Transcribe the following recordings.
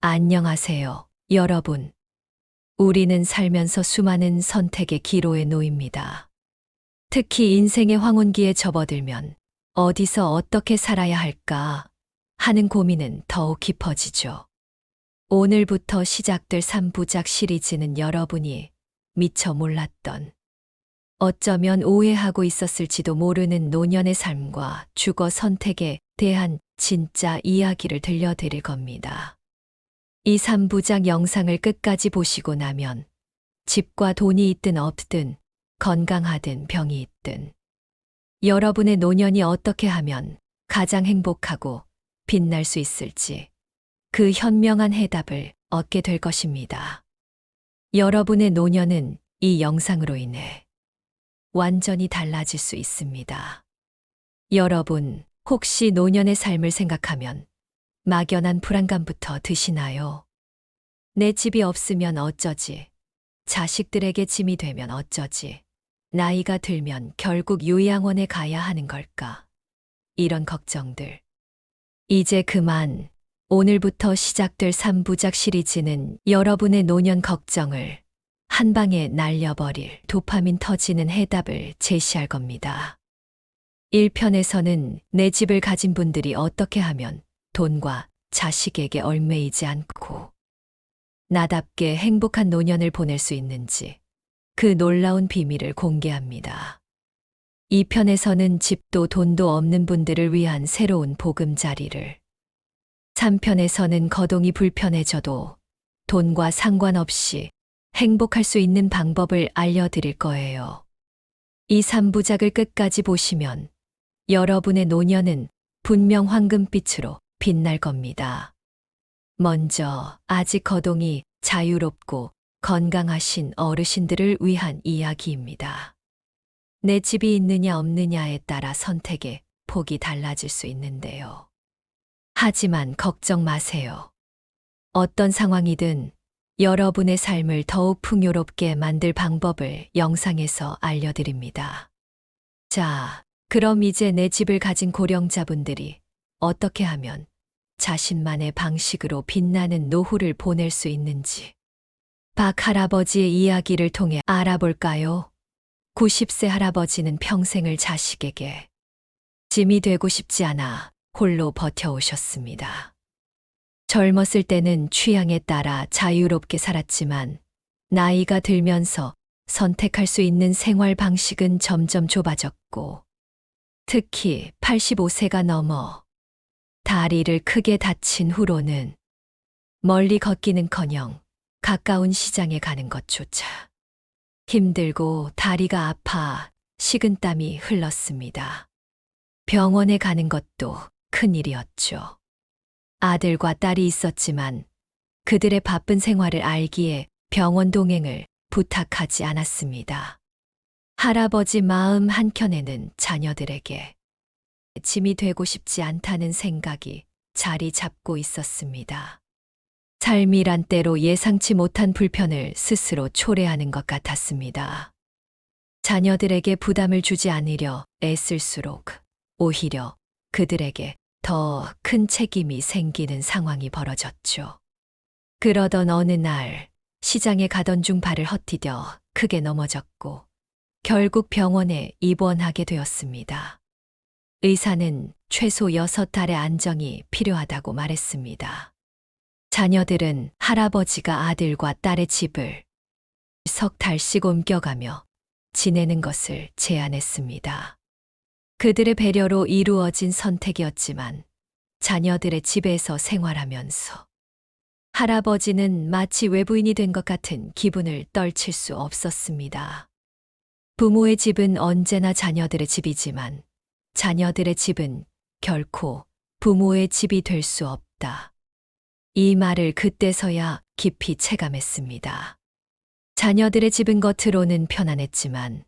안녕하세요, 여러분. 우리는 살면서 수많은 선택의 기로에 놓입니다. 특히 인생의 황혼기에 접어들면 어디서 어떻게 살아야 할까 하는 고민은 더욱 깊어지죠. 오늘부터 시작될 3부작 시리즈는 여러분이 미처 몰랐던, 어쩌면 오해하고 있었을지도 모르는 노년의 삶과 주거 선택에 대한 진짜 이야기를 들려드릴 겁니다. 이 3부작 영상을 끝까지 보시고 나면 집과 돈이 있든 없든, 건강하든 병이 있든, 여러분의 노년이 어떻게 하면 가장 행복하고 빛날 수 있을지 그 현명한 해답을 얻게 될 것입니다. 여러분의 노년은 이 영상으로 인해 완전히 달라질 수 있습니다. 여러분, 혹시 노년의 삶을 생각하면 막연한 불안감부터 드시나요? 내 집이 없으면 어쩌지? 자식들에게 짐이 되면 어쩌지? 나이가 들면 결국 요양원에 가야 하는 걸까? 이런 걱정들. 이제 그만. 오늘부터 시작될 3부작 시리즈는 여러분의 노년 걱정을 한 방에 날려버릴 도파민 터지는 해답을 제시할 겁니다. 1편에서는 내 집을 가진 분들이 어떻게 하면 돈과 자식에게 얽매이지 않고 나답게 행복한 노년을 보낼 수 있는지 그 놀라운 비밀을 공개합니다. 2편에서는 집도 돈도 없는 분들을 위한 새로운 보금자리를, 3편에서는 거동이 불편해져도 돈과 상관없이 행복할 수 있는 방법을 알려드릴 거예요. 이 3부작을 끝까지 보시면 여러분의 노년은 분명 황금빛으로 빛날 겁니다. 먼저 아직 거동이 자유롭고 건강하신 어르신들을 위한 이야기입니다. 내 집이 있느냐 없느냐에 따라 선택의 폭이 달라질 수 있는데요. 하지만 걱정 마세요. 어떤 상황이든 여러분의 삶을 더욱 풍요롭게 만들 방법을 영상에서 알려드립니다. 자, 그럼 이제 내 집을 가진 고령자분들이 어떻게 하면 자신만의 방식으로 빛나는 노후를 보낼 수 있는지 박 할아버지의 이야기를 통해 알아볼까요? 90세 할아버지는 평생을 자식에게 짐이 되고 싶지 않아 홀로 버텨오셨습니다. 젊었을 때는 취향에 따라 자유롭게 살았지만 나이가 들면서 선택할 수 있는 생활 방식은 점점 좁아졌고, 특히 85세가 넘어 다리를 크게 다친 후로는 멀리 걷기는커녕 가까운 시장에 가는 것조차 힘들고 다리가 아파 식은땀이 흘렀습니다. 병원에 가는 것도 큰일이었죠. 아들과 딸이 있었지만 그들의 바쁜 생활을 알기에 병원 동행을 부탁하지 않았습니다. 할아버지 마음 한켠에는 자녀들에게 짐이 되고 싶지 않다는 생각이 자리 잡고 있었습니다. 삶이란 때로 예상치 못한 불편을 스스로 초래하는 것 같았습니다. 자녀들에게 부담을 주지 않으려 애쓸수록 오히려 그들에게 더 큰 책임이 생기는 상황이 벌어졌죠. 그러던 어느 날 시장에 가던 중 발을 헛디뎌 크게 넘어졌고 결국 병원에 입원하게 되었습니다. 의사는 최소 6달의 안정이 필요하다고 말했습니다. 자녀들은 할아버지가 아들과 딸의 집을 석 달씩 옮겨가며 지내는 것을 제안했습니다. 그들의 배려로 이루어진 선택이었지만 자녀들의 집에서 생활하면서 할아버지는 마치 외부인이 된 것 같은 기분을 떨칠 수 없었습니다. 부모의 집은 언제나 자녀들의 집이지만 자녀들의 집은 결코 부모의 집이 될 수 없다. 이 말을 그때서야 깊이 체감했습니다. 자녀들의 집은 겉으로는 편안했지만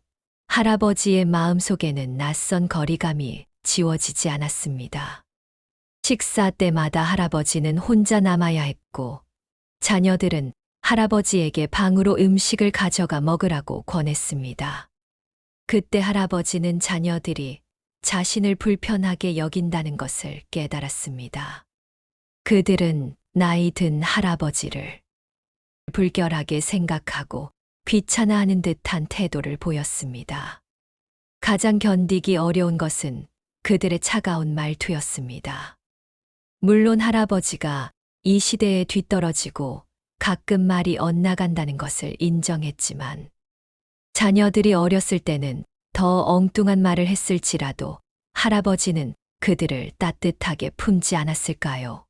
할아버지의 마음속에는 낯선 거리감이 지워지지 않았습니다. 식사 때마다 할아버지는 혼자 남아야 했고 자녀들은 할아버지에게 방으로 음식을 가져가 먹으라고 권했습니다. 그때 할아버지는 자녀들이 자신을 불편하게 여긴다는 것을 깨달았습니다. 그들은 나이 든 할아버지를 불결하게 생각하고 귀찮아하는 듯한 태도를 보였습니다. 가장 견디기 어려운 것은 그들의 차가운 말투였습니다. 물론 할아버지가 이 시대에 뒤떨어지고 가끔 말이 엇나간다는 것을 인정했지만 자녀들이 어렸을 때는 더 엉뚱한 말을 했을지라도 할아버지는 그들을 따뜻하게 품지 않았을까요?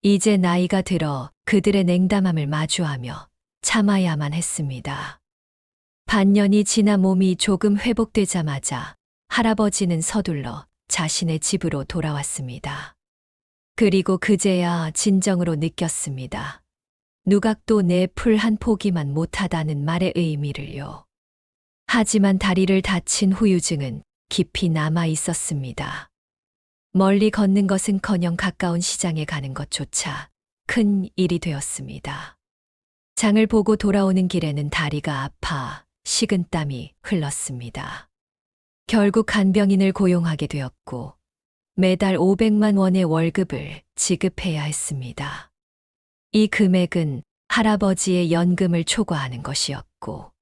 이제 나이가 들어 그들의 냉담함을 마주하며 참아야만 했습니다. 반년이 지나 몸이 조금 회복되자마자 할아버지는 서둘러 자신의 집으로 돌아왔습니다. 그리고 그제야 진정으로 느꼈습니다. 누각도 내 풀 한 포기만 못하다는 말의 의미를요. 하지만 다리를 다친 후유증은 깊이 남아 있었습니다. 멀리 걷는 것은커녕 가까운 시장에 가는 것조차 큰 일이 되었습니다. 장을 보고 돌아오는 길에는 다리가 아파 식은땀이 흘렀습니다. 결국 간병인을 고용하게 되었고 매달 500만 원의 월급을 지급해야 했습니다. 이 금액은 할아버지의 연금을 초과하는 것이었고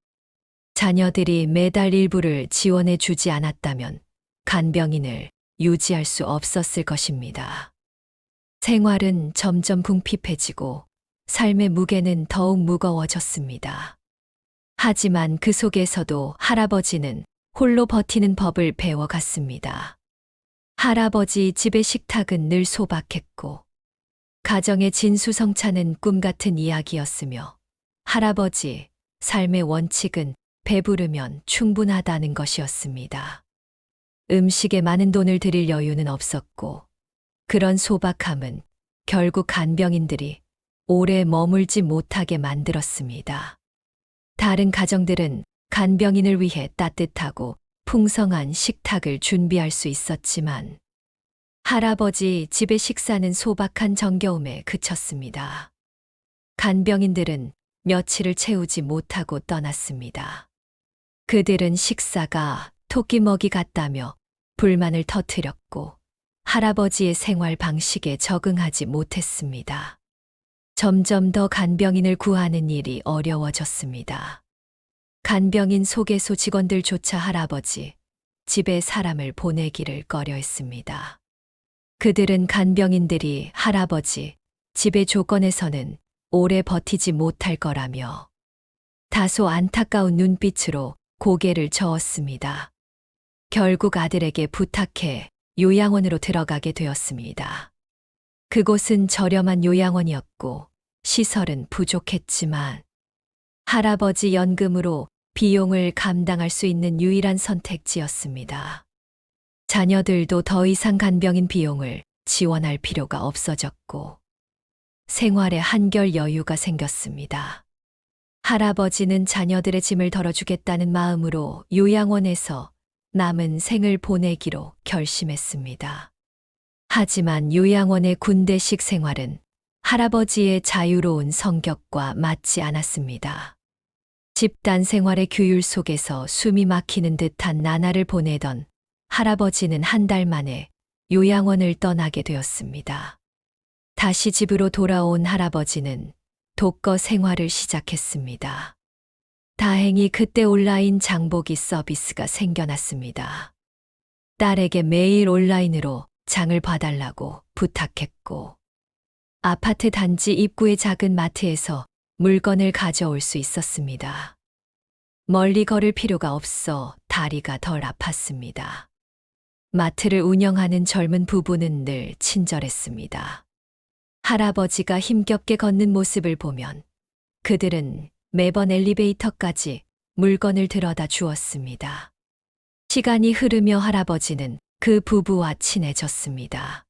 자녀들이 매달 일부를 지원해 주지 않았다면 간병인을 유지할 수 없었을 것입니다. 생활은 점점 궁핍해지고 삶의 무게는 더욱 무거워졌습니다. 하지만 그 속에서도 할아버지는 홀로 버티는 법을 배워갔습니다. 할아버지 집의 식탁은 늘 소박했고 가정의 진수성찬은 꿈 같은 이야기였으며 할아버지 삶의 원칙은 배부르면 충분하다는 것이었습니다. 음식에 많은 돈을 들일 여유는 없었고 그런 소박함은 결국 간병인들이 오래 머물지 못하게 만들었습니다. 다른 가정들은 간병인을 위해 따뜻하고 풍성한 식탁을 준비할 수 있었지만 할아버지 집의 식사는 소박한 정겨움에 그쳤습니다. 간병인들은 며칠을 채우지 못하고 떠났습니다. 그들은 식사가 토끼 먹이 같다며 불만을 터뜨렸고 할아버지의 생활 방식에 적응하지 못했습니다. 점점 더 간병인을 구하는 일이 어려워졌습니다. 간병인 소개소 직원들조차 할아버지 집에 사람을 보내기를 꺼려했습니다. 그들은 간병인들이 할아버지 집의 조건에서는 오래 버티지 못할 거라며 다소 안타까운 눈빛으로 고개를 저었습니다. 결국 아들에게 부탁해 요양원으로 들어가게 되었습니다. 그곳은 저렴한 요양원이었고 시설은 부족했지만 할아버지 연금으로 비용을 감당할 수 있는 유일한 선택지였습니다. 자녀들도 더 이상 간병인 비용을 지원할 필요가 없어졌고 생활에 한결 여유가 생겼습니다. 할아버지는 자녀들의 짐을 덜어주겠다는 마음으로 요양원에서 남은 생을 보내기로 결심했습니다. 하지만 요양원의 군대식 생활은 할아버지의 자유로운 성격과 맞지 않았습니다. 집단 생활의 규율 속에서 숨이 막히는 듯한 나날을 보내던 할아버지는 한 달 만에 요양원을 떠나게 되었습니다. 다시 집으로 돌아온 할아버지는 독거 생활을 시작했습니다. 다행히 그때 온라인 장보기 서비스가 생겨났습니다. 딸에게 매일 온라인으로 장을 봐달라고 부탁했고 아파트 단지 입구의 작은 마트에서 물건을 가져올 수 있었습니다. 멀리 걸을 필요가 없어 다리가 덜 아팠습니다. 마트를 운영하는 젊은 부부는 늘 친절했습니다. 할아버지가 힘겹게 걷는 모습을 보면 그들은 매번 엘리베이터까지 물건을 들어다 주었습니다. 시간이 흐르며 할아버지는 그 부부와 친해졌습니다.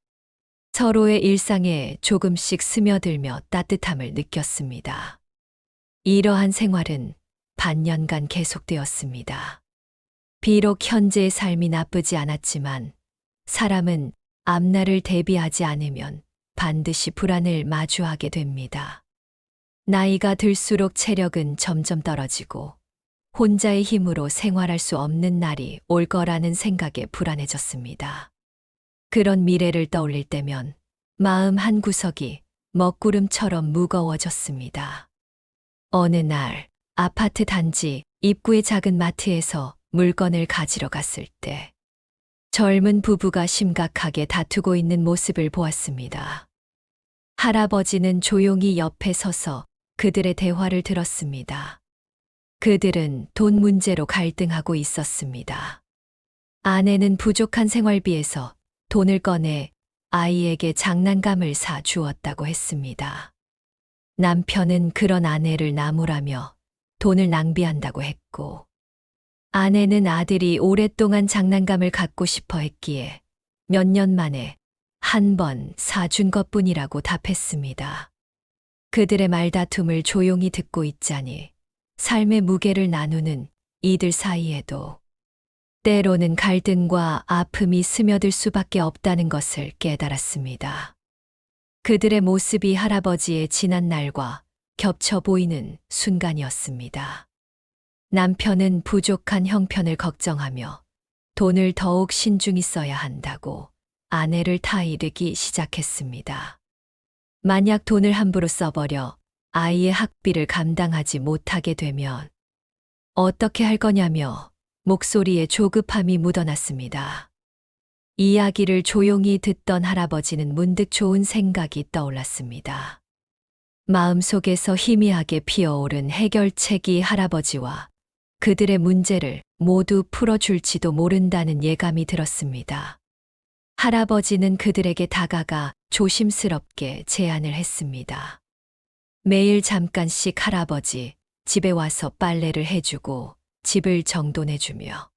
서로의 일상에 조금씩 스며들며 따뜻함을 느꼈습니다. 이러한 생활은 반년간 계속되었습니다. 비록 현재의 삶이 나쁘지 않았지만 사람은 앞날을 대비하지 않으면 반드시 불안을 마주하게 됩니다. 나이가 들수록 체력은 점점 떨어지고 혼자의 힘으로 생활할 수 없는 날이 올 거라는 생각에 불안해졌습니다. 그런 미래를 떠올릴 때면 마음 한구석이 먹구름처럼 무거워졌습니다. 어느 날 아파트 단지 입구의 작은 마트에서 물건을 가지러 갔을 때 젊은 부부가 심각하게 다투고 있는 모습을 보았습니다. 할아버지는 조용히 옆에 서서 그들의 대화를 들었습니다. 그들은 돈 문제로 갈등하고 있었습니다. 아내는 부족한 생활비에서 돈을 꺼내 아이에게 장난감을 사 주었다고 했습니다. 남편은 그런 아내를 나무라며 돈을 낭비한다고 했고, 아내는 아들이 오랫동안 장난감을 갖고 싶어 했기에 몇 년 만에 한 번 사준 것뿐이라고 답했습니다. 그들의 말다툼을 조용히 듣고 있자니 삶의 무게를 나누는 이들 사이에도 때로는 갈등과 아픔이 스며들 수밖에 없다는 것을 깨달았습니다. 그들의 모습이 할아버지의 지난 날과 겹쳐 보이는 순간이었습니다. 남편은 부족한 형편을 걱정하며 돈을 더욱 신중히 써야 한다고 아내를 타이르기 시작했습니다. 만약 돈을 함부로 써버려 아이의 학비를 감당하지 못하게 되면 어떻게 할 거냐며 목소리에 조급함이 묻어났습니다. 이야기를 조용히 듣던 할아버지는 문득 좋은 생각이 떠올랐습니다. 마음속에서 희미하게 피어오른 해결책이 할아버지와 그들의 문제를 모두 풀어줄지도 모른다는 예감이 들었습니다. 할아버지는 그들에게 다가가 조심스럽게 제안을 했습니다. 매일 잠깐씩 할아버지 집에 와서 빨래를 해주고 집을 정돈해주며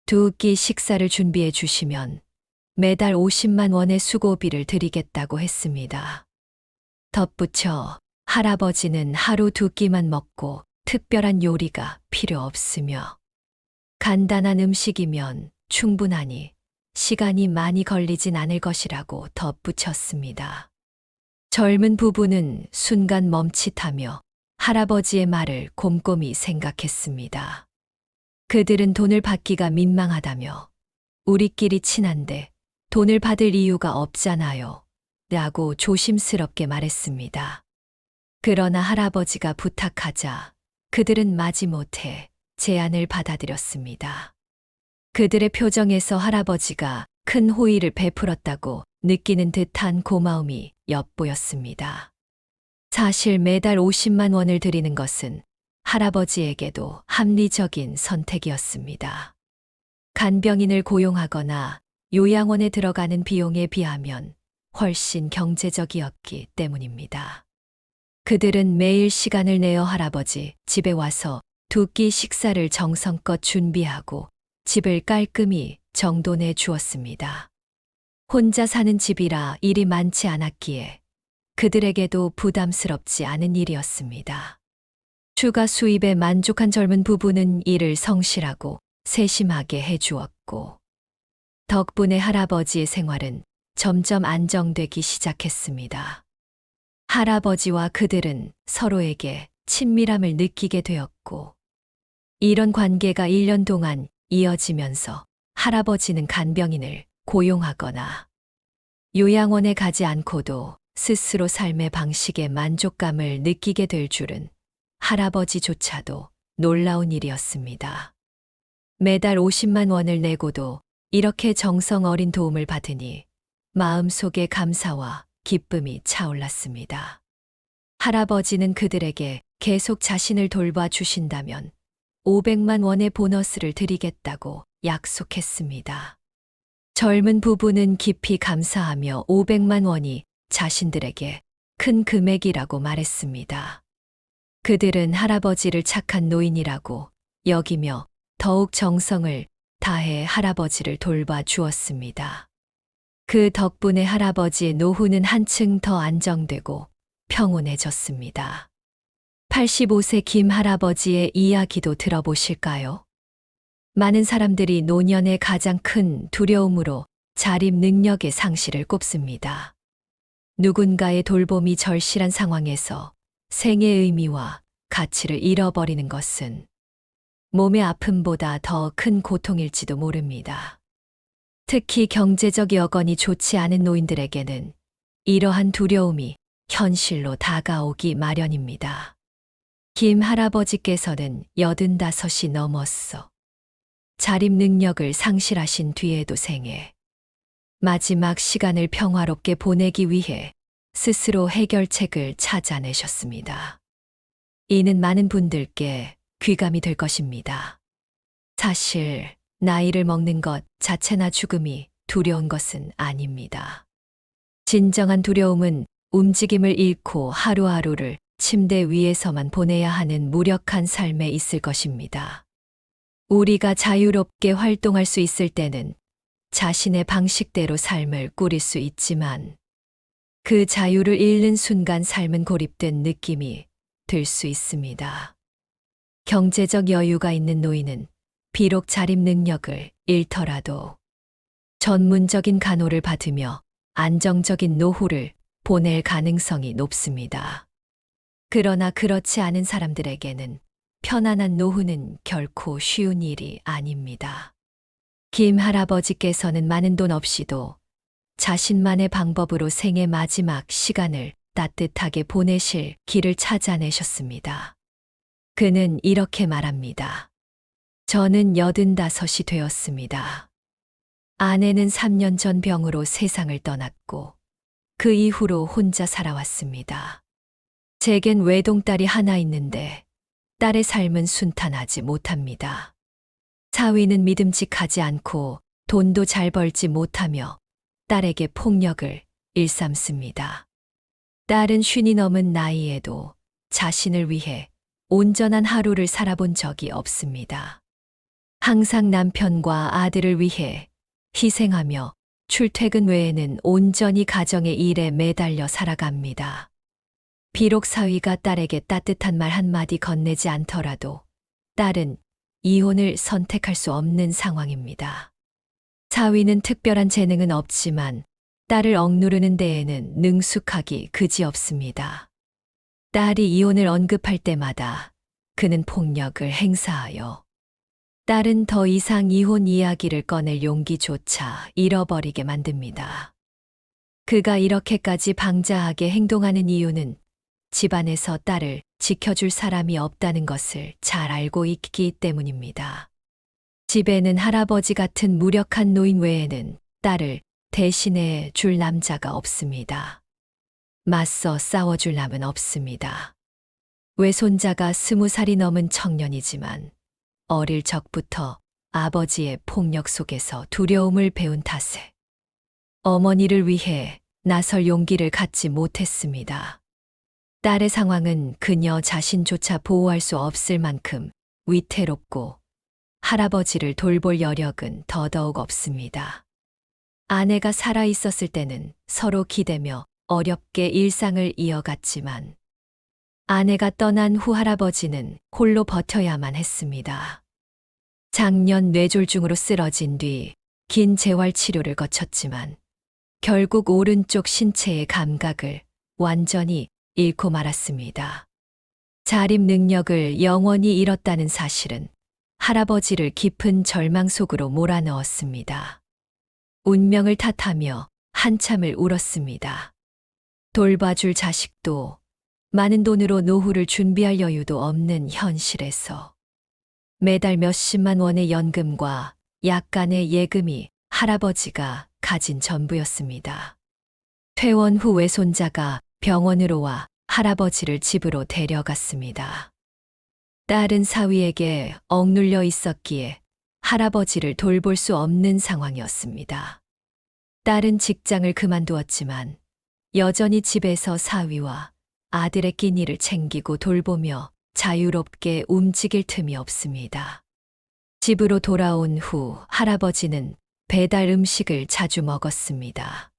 두 끼 식사를 준비해 주시면 매달 50만 원의 수고비를 드리겠다고 했습니다. 덧붙여 할아버지는 하루 두 끼만 먹고 특별한 요리가 필요 없으며 간단한 음식이면 충분하니 시간이 많이 걸리진 않을 것이라고 덧붙였습니다. 젊은 부부는 순간 멈칫하며 할아버지의 말을 곰곰이 생각했습니다. 그들은 돈을 받기가 민망하다며 우리끼리 친한데 돈을 받을 이유가 없잖아요. 라고 조심스럽게 말했습니다. 그러나 할아버지가 부탁하자 그들은 마지못해 제안을 받아들였습니다. 그들의 표정에서 할아버지가 큰 호의를 베풀었다고 느끼는 듯한 고마움이 엿보였습니다. 사실 매달 50만 원을 드리는 것은 할아버지에게도 합리적인 선택이었습니다. 간병인을 고용하거나 요양원에 들어가는 비용에 비하면 훨씬 경제적이었기 때문입니다. 그들은 매일 시간을 내어 할아버지 집에 와서 두 끼 식사를 정성껏 준비하고 집을 깔끔히 정돈해 주었습니다. 혼자 사는 집이라 일이 많지 않았기에 그들에게도 부담스럽지 않은 일이었습니다. 추가 수입에 만족한 젊은 부부는 일을 성실하고 세심하게 해주었고, 덕분에 할아버지의 생활은 점점 안정되기 시작했습니다. 할아버지와 그들은 서로에게 친밀함을 느끼게 되었고, 이런 관계가 1년 동안 이어지면서 할아버지는 간병인을 고용하거나 요양원에 가지 않고도 스스로 삶의 방식에 만족감을 느끼게 될 줄은 할아버지조차도 놀라운 일이었습니다. 매달 50만 원을 내고도 이렇게 정성 어린 도움을 받으니 마음속에 감사와 기쁨이 차올랐습니다. 할아버지는 그들에게 계속 자신을 돌봐 주신다면 500만 원의 보너스를 드리겠다고 약속했습니다. 젊은 부부는 깊이 감사하며 500만 원이 자신들에게 큰 금액이라고 말했습니다. 그들은 할아버지를 착한 노인이라고 여기며 더욱 정성을 다해 할아버지를 돌봐 주었습니다. 그 덕분에 할아버지의 노후는 한층 더 안정되고 평온해졌습니다. 85세 김 할아버지의 이야기도 들어보실까요? 많은 사람들이 노년의 가장 큰 두려움으로 자립 능력의 상실을 꼽습니다. 누군가의 돌봄이 절실한 상황에서 생의 의미와 가치를 잃어버리는 것은 몸의 아픔보다 더 큰 고통일지도 모릅니다. 특히 경제적 여건이 좋지 않은 노인들에게는 이러한 두려움이 현실로 다가오기 마련입니다. 김 할아버지께서는 85이 넘었어 자립 능력을 상실하신 뒤에도 생애 마지막 시간을 평화롭게 보내기 위해 스스로 해결책을 찾아내셨습니다. 이는 많은 분들께 귀감이 될 것입니다. 사실 나이를 먹는 것 자체나 죽음이 두려운 것은 아닙니다. 진정한 두려움은 움직임을 잃고 하루하루를 침대 위에서만 보내야 하는 무력한 삶에 있을 것입니다. 우리가 자유롭게 활동할 수 있을 때는 자신의 방식대로 삶을 꾸릴 수 있지만 그 자유를 잃는 순간 삶은 고립된 느낌이 들 수 있습니다. 경제적 여유가 있는 노인은 비록 자립 능력을 잃더라도 전문적인 간호를 받으며 안정적인 노후를 보낼 가능성이 높습니다. 그러나 그렇지 않은 사람들에게는 편안한 노후는 결코 쉬운 일이 아닙니다. 김 할아버지께서는 많은 돈 없이도 자신만의 방법으로 생의 마지막 시간을 따뜻하게 보내실 길을 찾아내셨습니다. 그는 이렇게 말합니다. 저는 85이 되었습니다. 아내는 3년 전 병으로 세상을 떠났고 그 이후로 혼자 살아왔습니다. 제겐 외동딸이 하나 있는데 딸의 삶은 순탄하지 못합니다. 사위는 믿음직하지 않고 돈도 잘 벌지 못하며 딸에게 폭력을 일삼습니다. 딸은 50이 넘은 나이에도 자신을 위해 온전한 하루를 살아본 적이 없습니다. 항상 남편과 아들을 위해 희생하며 출퇴근 외에는 온전히 가정의 일에 매달려 살아갑니다. 비록 사위가 딸에게 따뜻한 말 한마디 건네지 않더라도 딸은 이혼을 선택할 수 없는 상황입니다. 사위는 특별한 재능은 없지만 딸을 억누르는 데에는 능숙하기 그지없습니다. 딸이 이혼을 언급할 때마다 그는 폭력을 행사하여 딸은 더 이상 이혼 이야기를 꺼낼 용기조차 잃어버리게 만듭니다. 그가 이렇게까지 방자하게 행동하는 이유는 집안에서 딸을 지켜줄 사람이 없다는 것을 잘 알고 있기 때문입니다. 집에는 할아버지 같은 무력한 노인 외에는 딸을 대신해 줄 남자가 없습니다. 맞서 싸워줄 남은 없습니다. 외손자가 20살이 넘은 청년이지만 어릴 적부터 아버지의 폭력 속에서 두려움을 배운 탓에 어머니를 위해 나설 용기를 갖지 못했습니다. 딸의 상황은 그녀 자신조차 보호할 수 없을 만큼 위태롭고 할아버지를 돌볼 여력은 더더욱 없습니다. 아내가 살아 있었을 때는 서로 기대며 어렵게 일상을 이어갔지만 아내가 떠난 후 할아버지는 홀로 버텨야만 했습니다. 작년 뇌졸중으로 쓰러진 뒤 긴 재활 치료를 거쳤지만 결국 오른쪽 신체의 감각을 완전히 잃고 말았습니다. 자립 능력을 영원히 잃었다는 사실은 할아버지를 깊은 절망 속으로 몰아넣었습니다. 운명을 탓하며 한참을 울었습니다. 돌봐줄 자식도 많은 돈으로 노후를 준비할 여유도 없는 현실에서 매달 몇십만 원의 연금과 약간의 예금이 할아버지가 가진 전부였습니다. 퇴원 후 외손자가 병원으로 와 할아버지를 집으로 데려갔습니다. 딸은 사위에게 억눌려 있었기에 할아버지를 돌볼 수 없는 상황이었습니다. 딸은 직장을 그만두었지만 여전히 집에서 사위와 아들의 끼니를 챙기고 돌보며 자유롭게 움직일 틈이 없습니다. 집으로 돌아온 후 할아버지는 배달 음식을 자주 먹었습니다.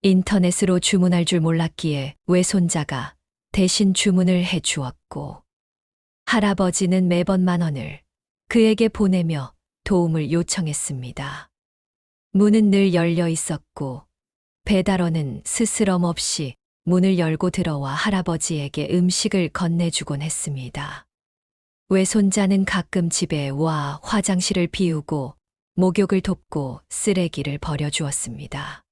인터넷으로 주문할 줄 몰랐기에 외손자가 대신 주문을 해 주었고 할아버지는 매번 10,000원을 그에게 보내며 도움을 요청했습니다. 문은 늘 열려 있었고 배달원은 스스럼 없이 문을 열고 들어와 할아버지에게 음식을 건네주곤 했습니다. 외손자는 가끔 집에 와 화장실을 비우고 목욕을 돕고 쓰레기를 버려주었습니다.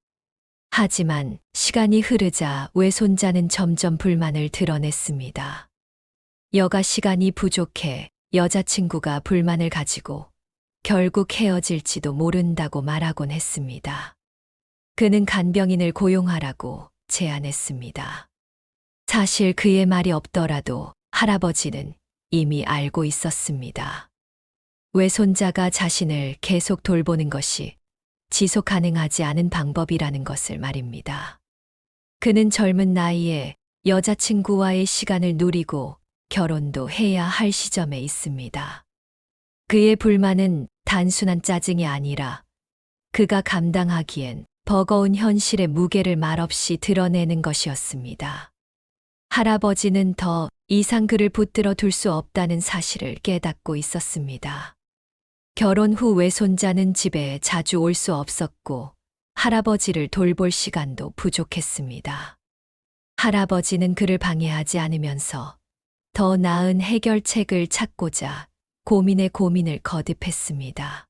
하지만 시간이 흐르자 외손자는 점점 불만을 드러냈습니다. 여가 시간이 부족해 여자친구가 불만을 가지고 결국 헤어질지도 모른다고 말하곤 했습니다. 그는 간병인을 고용하라고 제안했습니다. 사실 그의 말이 없더라도 할아버지는 이미 알고 있었습니다. 외손자가 자신을 계속 돌보는 것이 지속 가능하지 않은 방법이라는 것을 말입니다. 그는 젊은 나이에 여자친구와의 시간을 누리고 결혼도 해야 할 시점에 있습니다. 그의 불만은 단순한 짜증이 아니라 그가 감당하기엔 버거운 현실의 무게를 말없이 드러내는 것이었습니다. 할아버지는 더 이상 그를 붙들어 둘 수 없다는 사실을 깨닫고 있었습니다. 결혼 후 외손자는 집에 자주 올 수 없었고 할아버지를 돌볼 시간도 부족했습니다. 할아버지는 그를 방해하지 않으면서 더 나은 해결책을 찾고자 고민에 고민을 거듭했습니다.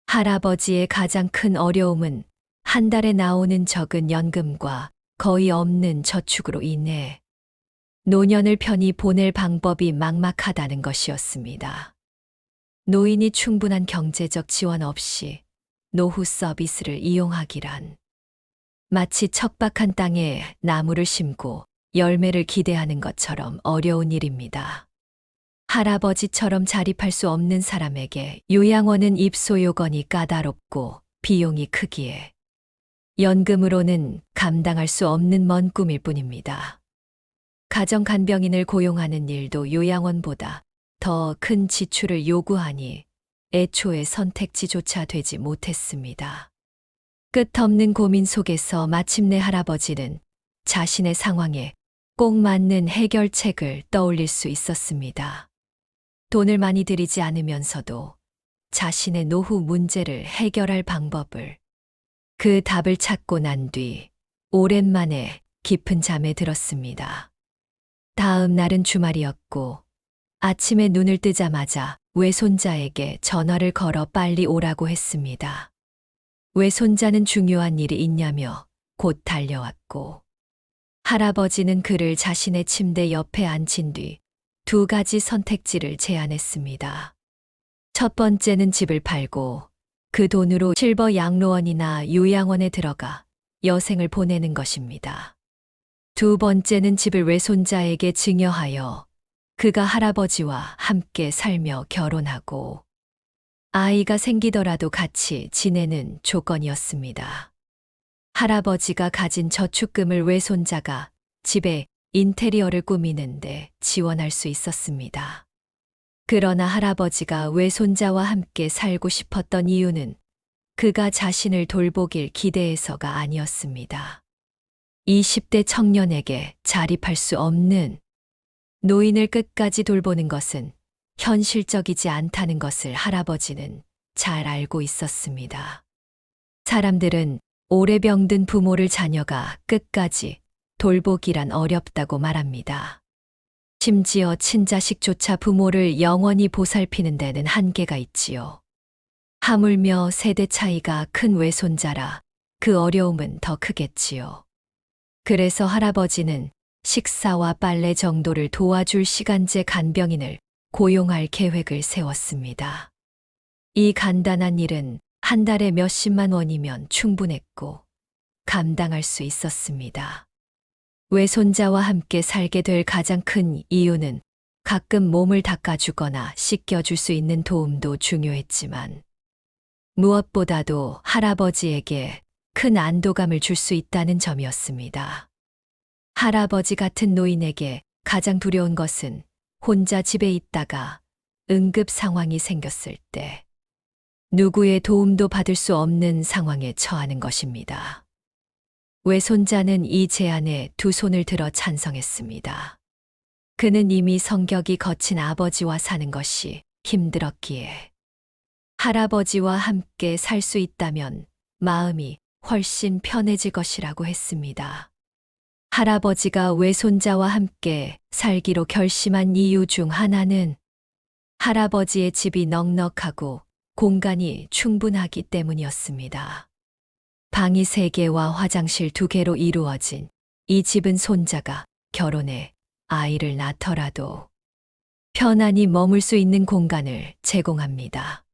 할아버지의 가장 큰 어려움은 한 달에 나오는 적은 연금과 거의 없는 저축으로 인해 노년을 편히 보낼 방법이 막막하다는 것이었습니다. 노인이 충분한 경제적 지원 없이 노후 서비스를 이용하기란 마치 척박한 땅에 나무를 심고 열매를 기대하는 것처럼 어려운 일입니다. 할아버지처럼 자립할 수 없는 사람에게 요양원은 입소 요건이 까다롭고 비용이 크기에 연금으로는 감당할 수 없는 먼 꿈일 뿐입니다. 가정 간병인을 고용하는 일도 요양원보다 더 큰 지출을 요구하니 애초에 선택지조차 되지 못했습니다. 끝없는 고민 속에서 마침내 할아버지는 자신의 상황에 꼭 맞는 해결책을 떠올릴 수 있었습니다. 돈을 많이 들이지 않으면서도 자신의 노후 문제를 해결할 방법을, 그 답을 찾고 난 뒤 오랜만에 깊은 잠에 들었습니다. 다음 날은 주말이었고 아침에 눈을 뜨자마자 외손자에게 전화를 걸어 빨리 오라고 했습니다. 외손자는 중요한 일이 있냐며 곧 달려왔고 할아버지는 그를 자신의 침대 옆에 앉힌 뒤 2가지 선택지를 제안했습니다. 첫 번째는 집을 팔고 그 돈으로 실버 양로원이나 요양원에 들어가 여생을 보내는 것입니다. 2번째는 집을 외손자에게 증여하여 그가 할아버지와 함께 살며 결혼하고 아이가 생기더라도 같이 지내는 조건이었습니다. 할아버지가 가진 저축금을 외손자가 집에 인테리어를 꾸미는데 지원할 수 있었습니다. 그러나 할아버지가 외손자와 함께 살고 싶었던 이유는 그가 자신을 돌보길 기대해서가 아니었습니다. 20대 청년에게 자립할 수 없는 노인을 끝까지 돌보는 것은 현실적이지 않다는 것을 할아버지는 잘 알고 있었습니다. 사람들은 오래 병든 부모를 자녀가 끝까지 돌보기란 어렵다고 말합니다. 심지어 친자식조차 부모를 영원히 보살피는 데는 한계가 있지요. 하물며 세대 차이가 큰 외손자라 그 어려움은 더 크겠지요. 그래서 할아버지는 식사와 빨래 정도를 도와줄 시간제 간병인을 고용할 계획을 세웠습니다. 이 간단한 일은 한 달에 몇십만 원이면 충분했고 감당할 수 있었습니다. 외손자와 함께 살게 될 가장 큰 이유는 가끔 몸을 닦아주거나 씻겨줄 수 있는 도움도 중요했지만 무엇보다도 할아버지에게 큰 안도감을 줄 수 있다는 점이었습니다. 할아버지 같은 노인에게 가장 두려운 것은 혼자 집에 있다가 응급 상황이 생겼을 때 누구의 도움도 받을 수 없는 상황에 처하는 것입니다. 외손자는 이 제안에 2손을 들어 찬성했습니다. 그는 이미 성격이 거친 아버지와 사는 것이 힘들었기에 할아버지와 함께 살 수 있다면 마음이 훨씬 편해질 것이라고 했습니다. 할아버지가 외손자와 함께 살기로 결심한 이유 중 하나는 할아버지의 집이 넉넉하고 공간이 충분하기 때문이었습니다. 방이 3개와 화장실 2개로 이루어진 이 집은 손자가 결혼해 아이를 낳더라도 편안히 머물 수 있는 공간을 제공합니다.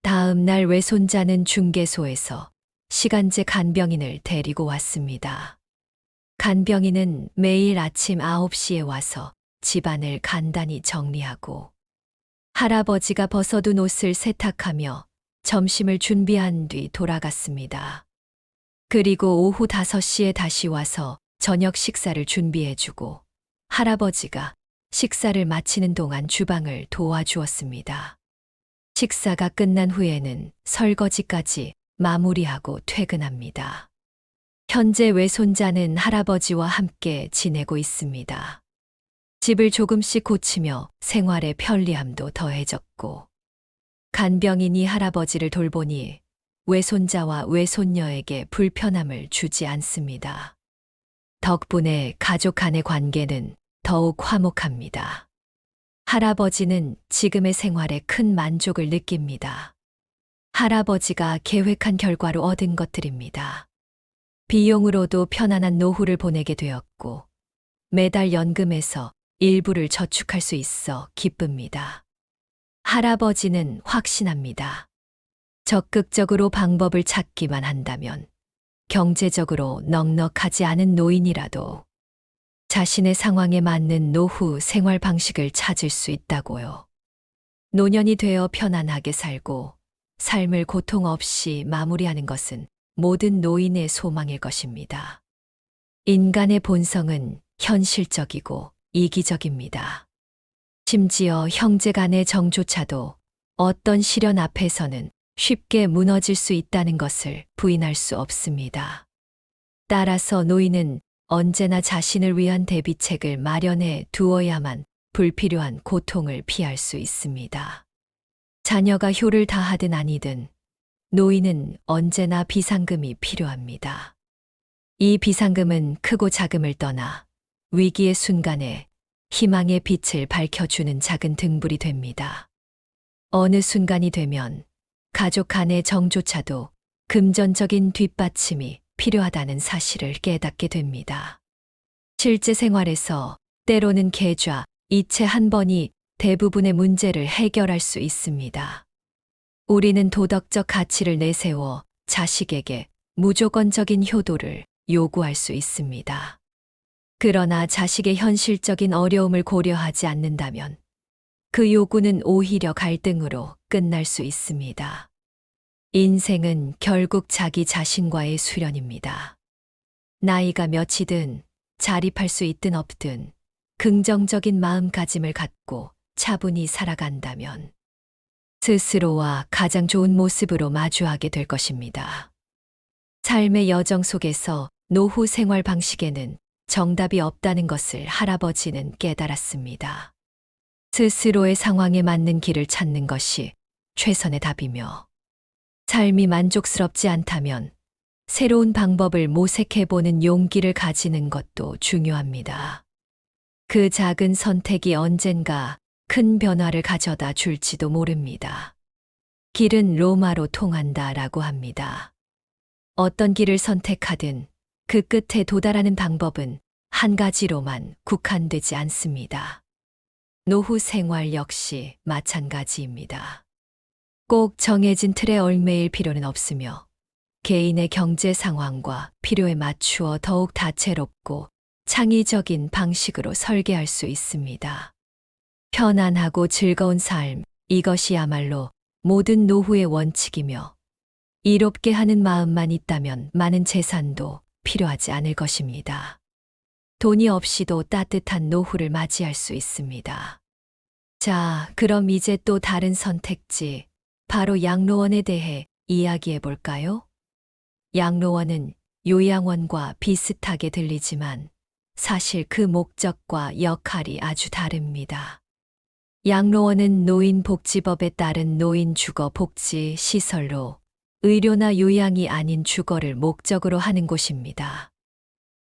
다음 날 외손자는 중개소에서 시간제 간병인을 데리고 왔습니다. 간병인은 매일 아침 9시에 와서 집안을 간단히 정리하고 할아버지가 벗어둔 옷을 세탁하며 점심을 준비한 뒤 돌아갔습니다. 그리고 오후 5시에 다시 와서 저녁 식사를 준비해주고 할아버지가 식사를 마치는 동안 주방을 도와주었습니다. 식사가 끝난 후에는 설거지까지 마무리하고 퇴근합니다. 현재 외손자는 할아버지와 함께 지내고 있습니다. 집을 조금씩 고치며 생활의 편리함도 더해졌고, 간병인이 할아버지를 돌보니 외손자와 외손녀에게 불편함을 주지 않습니다. 덕분에 가족 간의 관계는 더욱 화목합니다. 할아버지는 지금의 생활에 큰 만족을 느낍니다. 할아버지가 계획한 결과로 얻은 것들입니다. 비용으로도 편안한 노후를 보내게 되었고, 매달 연금에서 일부를 저축할 수 있어 기쁩니다. 할아버지는 확신합니다. 적극적으로 방법을 찾기만 한다면 경제적으로 넉넉하지 않은 노인이라도 자신의 상황에 맞는 노후 생활 방식을 찾을 수 있다고요. 노년이 되어 편안하게 살고 삶을 고통 없이 마무리하는 것은 모든 노인의 소망일 것입니다. 인간의 본성은 현실적이고 이기적입니다. 심지어 형제 간의 정조차도 어떤 시련 앞에서는 쉽게 무너질 수 있다는 것을 부인할 수 없습니다. 따라서 노인은 언제나 자신을 위한 대비책을 마련해 두어야만 불필요한 고통을 피할 수 있습니다. 자녀가 효를 다하든 아니든 노인은 언제나 비상금이 필요합니다. 이 비상금은 크고 작음을 떠나 위기의 순간에 희망의 빛을 밝혀주는 작은 등불이 됩니다. 어느 순간이 되면 가족 간의 정조차도 금전적인 뒷받침이 필요하다는 사실을 깨닫게 됩니다. 실제 생활에서 때로는 계좌, 이체 한 번이 대부분의 문제를 해결할 수 있습니다. 우리는 도덕적 가치를 내세워 자식에게 무조건적인 효도를 요구할 수 있습니다. 그러나 자식의 현실적인 어려움을 고려하지 않는다면 그 요구는 오히려 갈등으로 끝날 수 있습니다. 인생은 결국 자기 자신과의 수련입니다. 나이가 몇이든 자립할 수 있든 없든 긍정적인 마음가짐을 갖고 차분히 살아간다면 스스로와 가장 좋은 모습으로 마주하게 될 것입니다. 삶의 여정 속에서 노후 생활 방식에는 정답이 없다는 것을 할아버지는 깨달았습니다. 스스로의 상황에 맞는 길을 찾는 것이 최선의 답이며, 삶이 만족스럽지 않다면 새로운 방법을 모색해보는 용기를 가지는 것도 중요합니다. 그 작은 선택이 언젠가 큰 변화를 가져다 줄지도 모릅니다. 길은 로마로 통한다라고 합니다. 어떤 길을 선택하든 그 끝에 도달하는 방법은 한 가지로만 국한되지 않습니다. 노후 생활 역시 마찬가지입니다. 꼭 정해진 틀에 얽매일 필요는 없으며 개인의 경제 상황과 필요에 맞추어 더욱 다채롭고 창의적인 방식으로 설계할 수 있습니다. 편안하고 즐거운 삶, 이것이야말로 모든 노후의 원칙이며 이롭게 하는 마음만 있다면 많은 재산도 필요하지 않을 것입니다. 돈이 없이도 따뜻한 노후를 맞이할 수 있습니다. 자, 그럼 이제 또 다른 선택지, 바로 양로원에 대해 이야기해 볼까요? 양로원은 요양원과 비슷하게 들리지만 사실 그 목적과 역할이 아주 다릅니다. 양로원은 노인복지법에 따른 노인 주거 복지 시설로 의료나 요양이 아닌 주거를 목적으로 하는 곳입니다.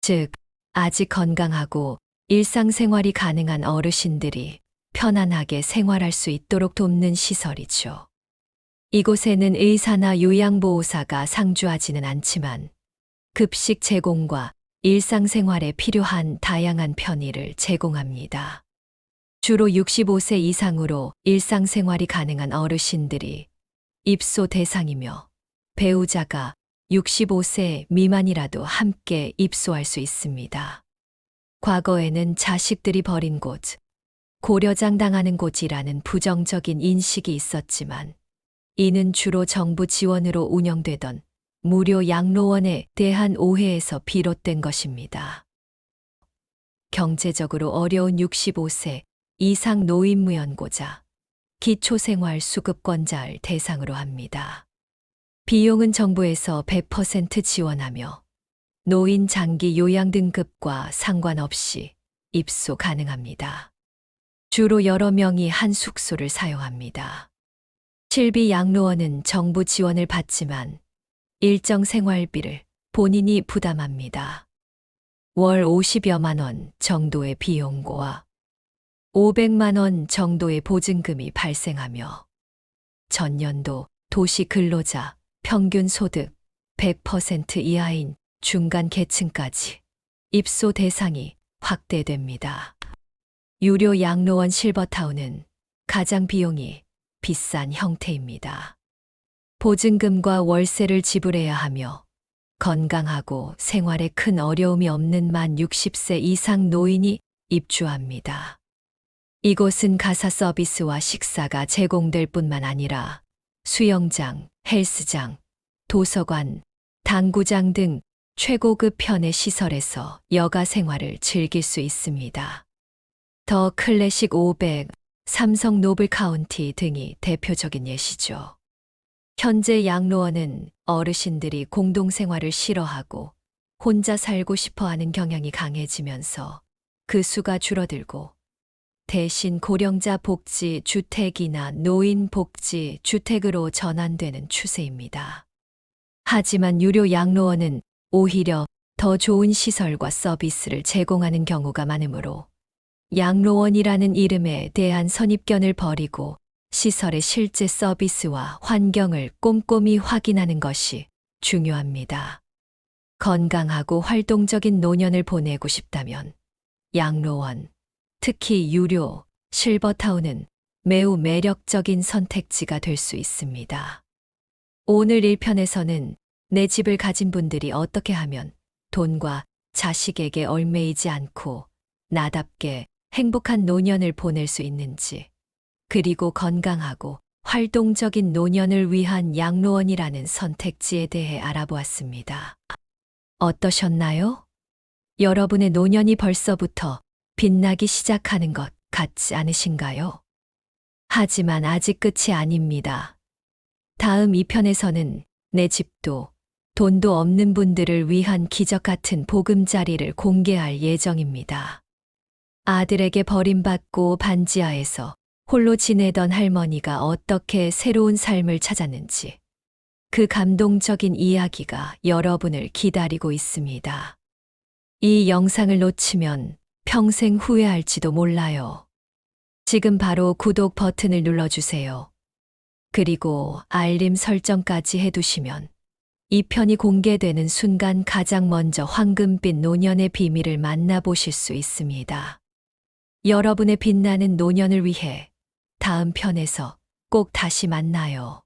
즉, 아직 건강하고 일상생활이 가능한 어르신들이 편안하게 생활할 수 있도록 돕는 시설이죠. 이곳에는 의사나 요양보호사가 상주하지는 않지만 급식 제공과 일상생활에 필요한 다양한 편의를 제공합니다. 주로 65세 이상으로 일상생활이 가능한 어르신들이 입소 대상이며 배우자가 65세 미만이라도 함께 입소할 수 있습니다. 과거에는 자식들이 버린 곳, 고려장 당하는 곳이라는 부정적인 인식이 있었지만 이는 주로 정부 지원으로 운영되던 무료 양로원에 대한 오해에서 비롯된 것입니다. 경제적으로 어려운 65세 이상 노인무연고자, 기초생활수급권자를 대상으로 합니다. 비용은 정부에서 100% 지원하며 노인 장기 요양 등급과 상관없이 입소 가능합니다. 주로 여러 명이 한 숙소를 사용합니다. 실비 양로원은 정부 지원을 받지만 일정 생활비를 본인이 부담합니다. 월 50여만 원 정도의 비용고와 500만 원 정도의 보증금이 발생하며 전년도 도시 근로자 평균 소득 100% 이하인 중간 계층까지 입소 대상이 확대됩니다. 유료 양로원 실버타운은 가장 비용이 비싼 형태입니다. 보증금과 월세를 지불해야 하며 건강하고 생활에 큰 어려움이 없는 만 60세 이상 노인이 입주합니다. 이곳은 가사 서비스와 식사가 제공될 뿐만 아니라 수영장, 헬스장, 도서관, 당구장 등 최고급 편의 시설에서 여가 생활을 즐길 수 있습니다. 더 클래식 500, 삼성 노블 카운티 등이 대표적인 예시죠. 현재 양로원은 어르신들이 공동생활을 싫어하고 혼자 살고 싶어하는 경향이 강해지면서 그 수가 줄어들고 대신 고령자 복지 주택이나 노인 복지 주택으로 전환되는 추세입니다. 하지만 유료 양로원은 오히려 더 좋은 시설과 서비스를 제공하는 경우가 많으므로 양로원이라는 이름에 대한 선입견을 버리고 시설의 실제 서비스와 환경을 꼼꼼히 확인하는 것이 중요합니다. 건강하고 활동적인 노년을 보내고 싶다면 양로원, 특히 유료, 실버타운은 매우 매력적인 선택지가 될 수 있습니다. 오늘 1편에서는 내 집을 가진 분들이 어떻게 하면 돈과 자식에게 얽매이지 않고 나답게 행복한 노년을 보낼 수 있는지, 그리고 건강하고 활동적인 노년을 위한 양로원이라는 선택지에 대해 알아보았습니다. 어떠셨나요? 여러분의 노년이 벌써부터 빛나기 시작하는 것 같지 않으신가요? 하지만 아직 끝이 아닙니다. 다음 2편에서는 내 집도 돈도 없는 분들을 위한 기적 같은 보금자리를 공개할 예정입니다. 아들에게 버림받고 반지하에서 홀로 지내던 할머니가 어떻게 새로운 삶을 찾았는지 그 감동적인 이야기가 여러분을 기다리고 있습니다. 이 영상을 놓치면 평생 후회할지도 몰라요. 지금 바로 구독 버튼을 눌러주세요. 그리고 알림 설정까지 해두시면 이 편이 공개되는 순간 가장 먼저 황금빛 노년의 비밀을 만나보실 수 있습니다. 여러분의 빛나는 노년을 위해 다음 편에서 꼭 다시 만나요.